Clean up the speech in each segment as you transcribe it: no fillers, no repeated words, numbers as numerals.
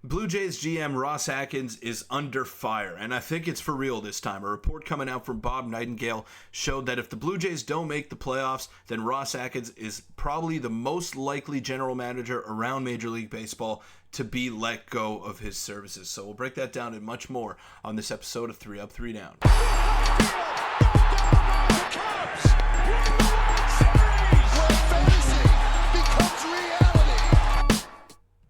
Blue Jays GM Ross Atkins is under fire, and I think it's for real this time. A report coming out from Bob Nightengale showed that if the Blue Jays don't make the playoffs, then Ross Atkins is probably the most likely general manager around Major League Baseball to be let go of his services. So we'll break that down and much more on this episode of 3 Up, 3 Down.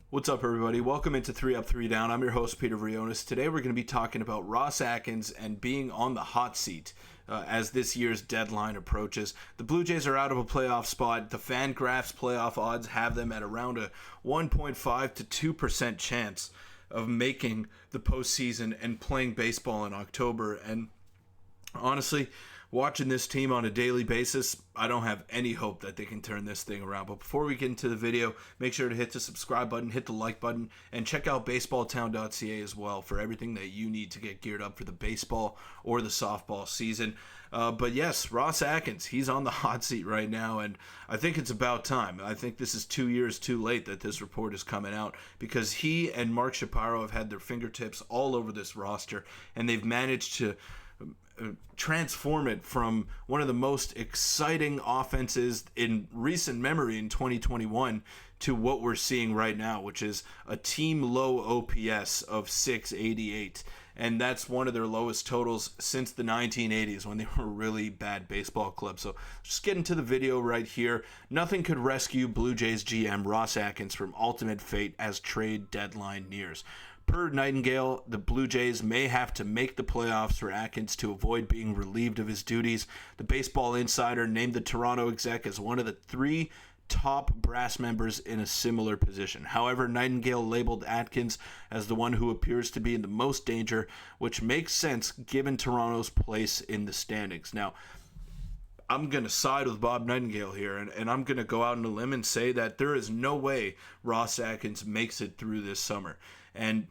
What's up, everybody? Welcome into 3 Up, 3 Down. I'm your host, Peter Vryonis. Today we're going to be talking about Ross Atkins and being on the hot seat as this year's deadline approaches. The Blue Jays are out of a playoff spot. The FanGraphs playoff odds have them at around a 1.5 to 2% chance of making the postseason and playing baseball in October. And honestly, watching this team on a daily basis, I don't have any hope that they can turn this thing around. But before we get into the video, make sure to hit the subscribe button, hit the like button, and check out baseballtown.ca as well for everything that you need to get geared up for the baseball or the softball season. But yes, Ross Atkins, he's on the hot seat right now, and I think it's about time. I think this is 2 years too late that this report is coming out, because he and Mark Shapiro have had their fingertips all over this roster, and they've managed to transform it from one of the most exciting offenses in recent memory in 2021 to what we're seeing right now, which is a team low OPS of 688. And that's one of their lowest totals since the 1980s, when they were a really bad baseball club. So just get into the video right here. Nothing could rescue Blue Jays GM Ross Atkins from ultimate fate as trade deadline nears. Per Nightengale, the Blue Jays may have to make the playoffs for Atkins to avoid being relieved of his duties. The Baseball Insider named the Toronto exec as one of the 3 top brass members in a similar position. However, Nightengale labeled Atkins as the one who appears to be in the most danger, which makes sense given Toronto's place in the standings. Now, I'm going to side with Bob Nightengale here, and I'm going to go out on a limb and say that there is no way Ross Atkins makes it through this summer. And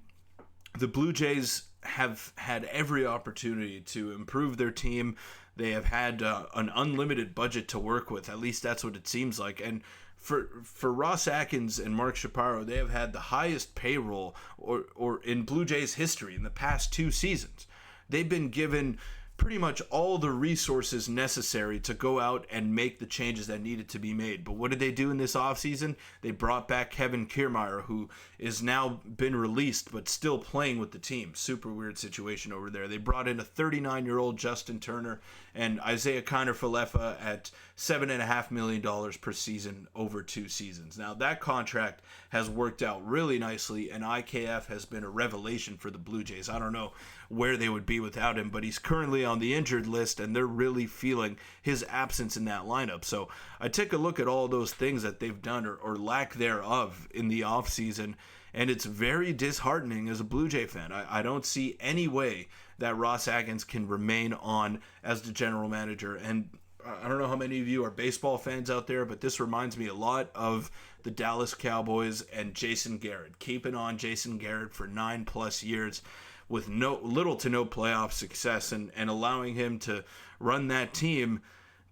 the Blue Jays have had every opportunity to improve their team. They have had an unlimited budget to work with. At least that's what it seems like. And for Ross Atkins and Mark Shapiro, they have had the highest payroll or in Blue Jays history in the past 2 seasons. They've been given pretty much all the resources necessary to go out and make the changes that needed to be made. But what did they do in this offseason? They brought back Kevin Kiermaier, who is now been released but still playing with the team. Super weird situation over there. They brought in a 39-year-old Justin Turner and Isaiah Kiner-Falefa at $7.5 million per season over 2 seasons. Now, that contract has worked out really nicely, and IKF has been a revelation for the Blue Jays. I don't know where they would be without him, but he's currently on the injured list, and they're really feeling his absence in that lineup. So I take a look at all those things that they've done or lack thereof in the offseason, and it's very disheartening as a Blue Jay fan. I don't see any way that Ross Atkins can remain on as the general manager. And I don't know how many of you are baseball fans out there, but this reminds me a lot of the Dallas Cowboys and Jason Garrett. Keeping on Jason Garrett for 9+ years with little to no playoff success, and allowing him to run that team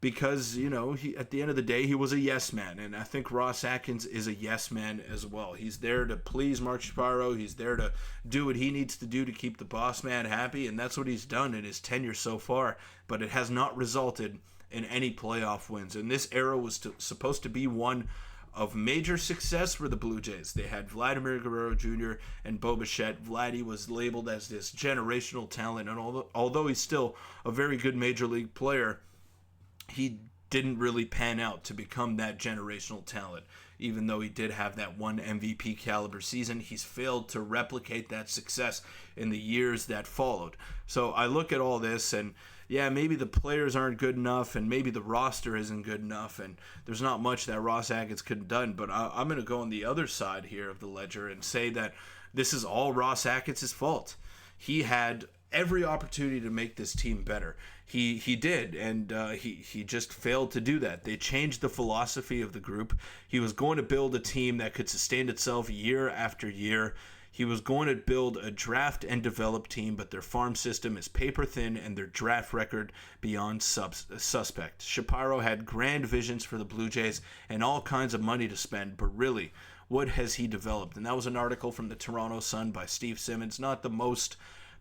because, you know, he, at the end of the day, he was a yes man. And I think Ross Atkins is a yes man as well. He's there to please Mark Shapiro. He's there to do what he needs to do to keep the boss man happy, and that's what he's done in his tenure so far. But it has not resulted in any playoff wins. And this era was supposed to be one of major success for the Blue Jays. They had Vladimir Guerrero Jr. and Bo Bichette. Vladdy was labeled as this generational talent, and although he's still a very good major league player, he didn't really pan out to become that generational talent. Even though he did have that one MVP caliber season, he's failed to replicate that success in the years that followed. So I look at all this, and yeah, maybe the players aren't good enough, and maybe the roster isn't good enough, and there's not much that Ross Atkins could have done. But I'm going to go on the other side here of the ledger and say that this is all Ross Atkins' fault. He had every opportunity to make this team better. He did, and he just failed to do that. They changed the philosophy of the group. He was going to build a team that could sustain itself year after year. He was going to build a draft and develop team, but their farm system is paper thin and their draft record beyond suspect. Shapiro had grand visions for the Blue Jays and all kinds of money to spend, but really, what has he developed? And that was an article from the Toronto Sun by Steve Simmons, not the most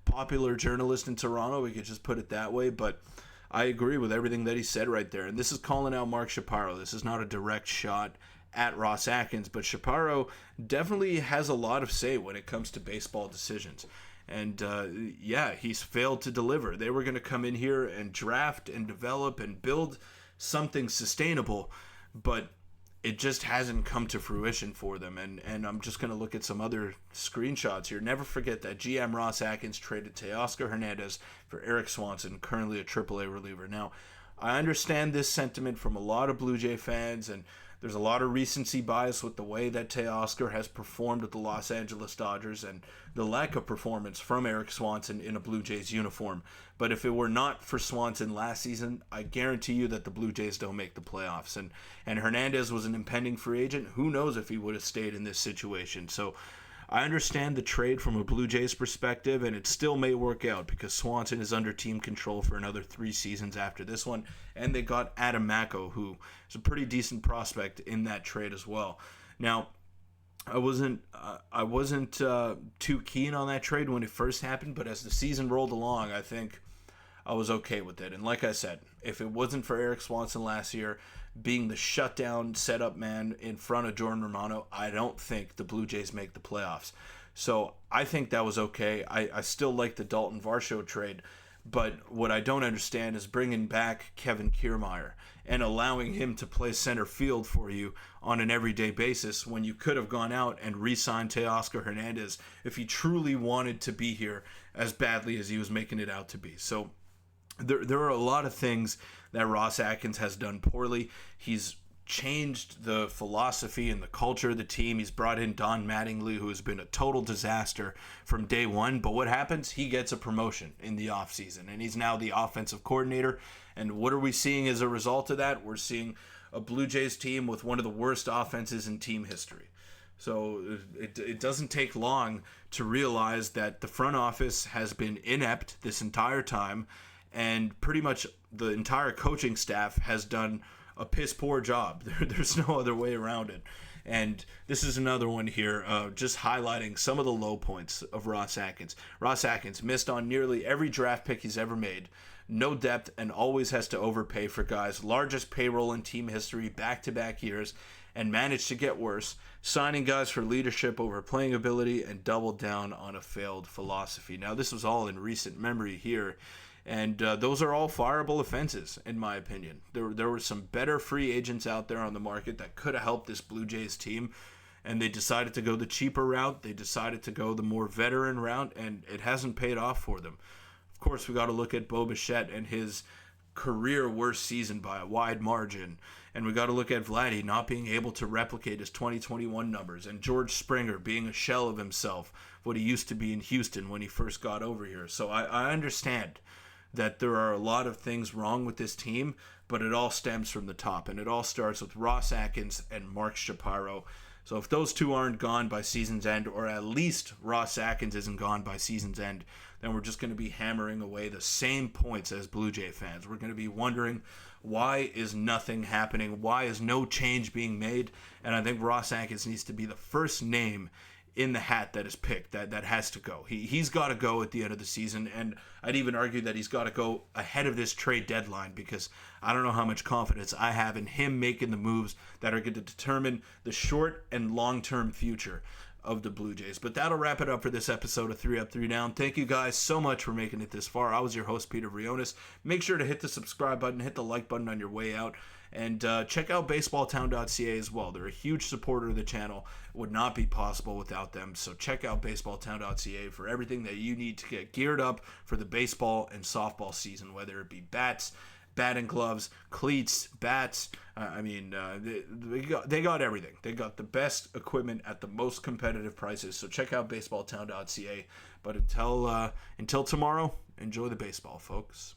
popular journalist in Toronto, we could just put it that way, but I agree with everything that he said right there. And this is calling out Mark Shapiro. This is not a direct shot at Ross Atkins, but Shapiro definitely has a lot of say when it comes to baseball decisions. And he's failed to deliver. They were going to come in here and draft and develop and build something sustainable, but it just hasn't come to fruition for them. And I'm just going to look at some other screenshots here. Never forget that GM Ross Atkins traded Teoscar Hernandez for Eric Swanson, currently a AAA reliever. Now, I understand this sentiment from a lot of Blue Jay fans, and there's a lot of recency bias with the way that Teoscar has performed with the Los Angeles Dodgers and the lack of performance from Eric Swanson in a Blue Jays uniform. But if it were not for Swanson last season, I guarantee you that the Blue Jays don't make the playoffs. And Hernandez was an impending free agent. Who knows if he would have stayed in this situation. So I understand the trade from a Blue Jays perspective, and it still may work out because Swanson is under team control for another 3 seasons after this one, and they got Adam Macko, who is a pretty decent prospect in that trade as well. Now, I wasn't too keen on that trade when it first happened, but as the season rolled along, I think I was okay with it. And like I said, if it wasn't for Eric Swanson last year being the shutdown setup man in front of Jordan Romano, I don't think the Blue Jays make the playoffs. So I think that was okay. I still like the Dalton Varsho trade, but what I don't understand is bringing back Kevin Kiermaier and allowing him to play center field for you on an everyday basis when you could have gone out and re-signed Teoscar Hernandez if he truly wanted to be here as badly as he was making it out to be. So there are a lot of things that Ross Atkins has done poorly. He's changed the philosophy and the culture of the team. He's brought in Don Mattingly, who has been a total disaster from day one. But what happens? He gets a promotion in the offseason, and he's now the offensive coordinator. And what are we seeing as a result of that? We're seeing a Blue Jays team with one of the worst offenses in team history. So it doesn't take long to realize that the front office has been inept this entire time, and pretty much the entire coaching staff has done a piss poor job. There's no other way around it. And this is another one here, just highlighting some of the low points of Ross Atkins. Ross Atkins missed on nearly every draft pick he's ever made. No depth and always has to overpay for guys. Largest payroll in team history, back-to-back years, and managed to get worse, signing guys for leadership over playing ability and doubled down on a failed philosophy. Now, this was all in recent memory here. And those are all fireable offenses, in my opinion. There were some better free agents out there on the market that could have helped this Blue Jays team, and they decided to go the cheaper route. They decided to go the more veteran route, and it hasn't paid off for them. Of course, we got to look at Bo Bichette and his career worst season by a wide margin. And we got to look at Vladdy not being able to replicate his 2021 numbers, and George Springer being a shell of himself, what he used to be in Houston when he first got over here. So I understand that there are a lot of things wrong with this team, but it all stems from the top, and it all starts with Ross Atkins and Mark Shapiro. So if those two aren't gone by season's end, or at least Ross Atkins isn't gone by season's end, then we're just going to be hammering away the same points as Blue Jay fans. We're going to be wondering, why is nothing happening? Why is no change being made? And I think Ross Atkins needs to be the first name in the hat that is picked, that has to go. He's got to go at the end of the season, and I'd even argue that he's got to go ahead of this trade deadline, because I don't know how much confidence I have in him making the moves that are going to determine the short and long-term future of the Blue Jays. But that'll wrap it up for this episode of 3 Up, 3 Down. Thank you guys so much for making it this far. I was your host, Peter Vryonis. Make sure to hit the subscribe button, hit the like button on your way out, and check out baseballtown.ca as well. They're a huge supporter of the channel. It would not be possible without them. So check out baseballtown.ca for everything that you need to get geared up for the baseball and softball season, whether it be bats, batting gloves, cleats, bats. They got everything. They got the best equipment at the most competitive prices. So check out baseballtown.ca. But until tomorrow, enjoy the baseball, folks.